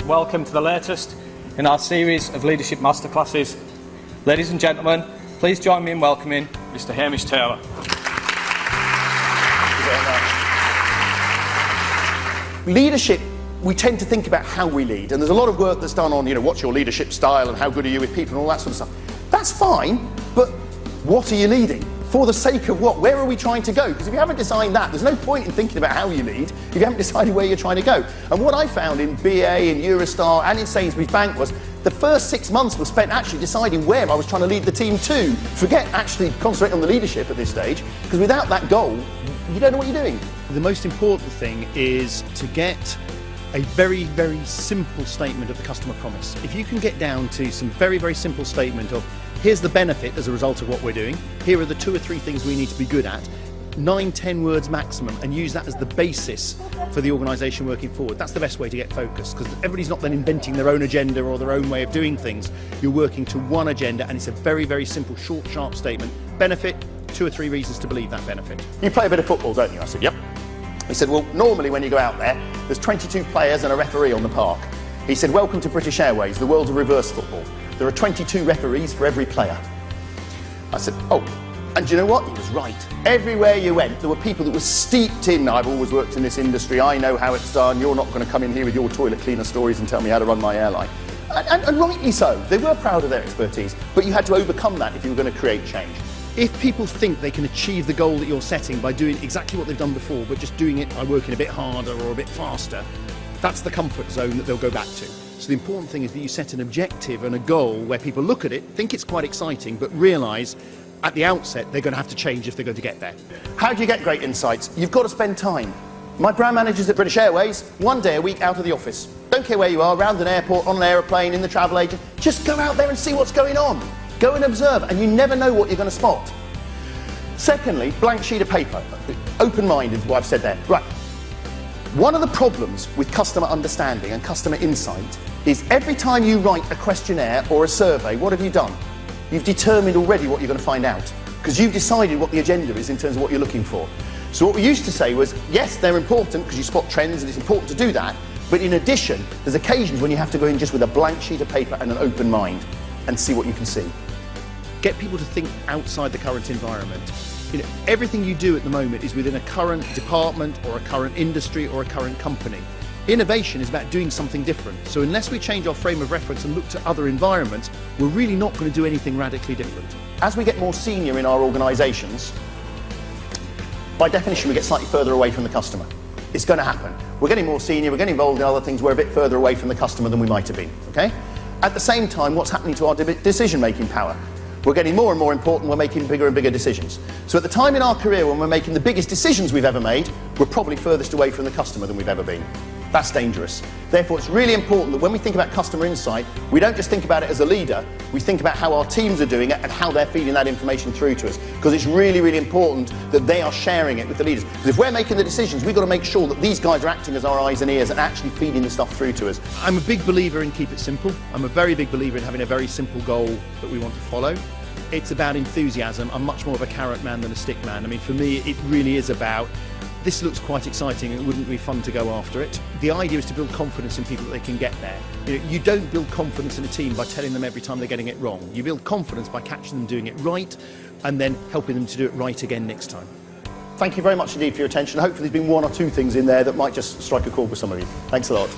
welcome to the latest in our series of leadership masterclasses. Ladies and gentlemen, please join me in welcoming Mr. Hamish Taylor. Leadership, we tend to think about how we lead, and there's a lot of work that's done on, what's your leadership style and how good are you with people and all that sort of stuff. That's fine, but what are you leading? For the sake of what? Where are we trying to go? Because if you haven't decided that, there's no point in thinking about how you lead if you haven't decided where you're trying to go. And what I found in BA, in Eurostar and in Sainsbury's Bank was the first 6 months was spent actually deciding where I was trying to lead the team to. Forget actually concentrating on the leadership at this stage, because without that goal, you don't know what you're doing. The most important thing is to get a very, very simple statement of the customer promise. If you can get down to some very, very simple statement of, here's the benefit as a result of what we're doing, here are the 2 or 3 things we need to be good at, 9-10 words maximum, and use that as the basis for the organisation working forward. That's the best way to get focused, because everybody's not then inventing their own agenda or their own way of doing things. You're working to one agenda, and it's a very, very simple, short, sharp statement. Benefit, 2 or 3 reasons to believe that benefit. You play a bit of football, don't you? I said, yep. He said, well, normally when you go out there, there's 22 players and a referee on the park. He said, welcome to British Airways, the world of reverse football. There are 22 referees for every player. I said, oh, and do you know what? He was right. Everywhere you went, there were people that were steeped in, I've always worked in this industry, I know how it's done, you're not going to come in here with your toilet cleaner stories and tell me how to run my airline. And rightly so. They were proud of their expertise, but you had to overcome that if you were going to create change. If people think they can achieve the goal that you're setting by doing exactly what they've done before, but just doing it by working a bit harder or a bit faster, that's the comfort zone that they'll go back to. So the important thing is that you set an objective and a goal where people look at it, think it's quite exciting, but realise at the outset they're going to have to change if they're going to get there. How do you get great insights? You've got to spend time. My brand managers at British Airways, 1 day a week out of the office. Don't care where you are, around an airport, on an aeroplane, in the travel agent, just go out there and see what's going on. Go and observe, and you never know what you're going to spot. Secondly, blank sheet of paper. Open-minded, what I've said there. Right. One of the problems with customer understanding and customer insight is every time you write a questionnaire or a survey, what have you done? You've determined already what you're going to find out, because you've decided what the agenda is in terms of what you're looking for. So what we used to say was, yes, they're important because you spot trends and it's important to do that, but in addition, there's occasions when you have to go in just with a blank sheet of paper and an open mind and see what you can see. Get people to think outside the current environment. Everything you do at the moment is within a current department or a current industry or a current company. Innovation is about doing something different. So unless we change our frame of reference and look to other environments, we're really not going to do anything radically different. As we get more senior in our organisations, by definition we get slightly further away from the customer. It's going to happen. We're getting more senior, we're getting involved in other things, we're a bit further away from the customer than we might have been. Okay? At the same time, what's happening to our decision-making power? We're getting more and more important, we're making bigger and bigger decisions. So at the time in our career when we're making the biggest decisions we've ever made, we're probably furthest away from the customer than we've ever been. That's dangerous. Therefore, it's really important that when we think about customer insight, we don't just think about it as a leader, we think about how our teams are doing it and how they're feeding that information through to us. Because it's really, really important that they are sharing it with the leaders. Because if we're making the decisions, we've got to make sure that these guys are acting as our eyes and ears and actually feeding the stuff through to us. I'm a big believer in keep it simple. I'm a very big believer in having a very simple goal that we want to follow. It's about enthusiasm. I'm much more of a carrot man than a stick man. I mean, for me, it really is about, this looks quite exciting, it wouldn't be fun to go after it. The idea is to build confidence in people that they can get there. You don't build confidence in a team by telling them every time they're getting it wrong. You build confidence by catching them doing it right and then helping them to do it right again next time. Thank you very much indeed for your attention. Hopefully there's been 1 or 2 things in there that might just strike a chord with some of you. Thanks a lot.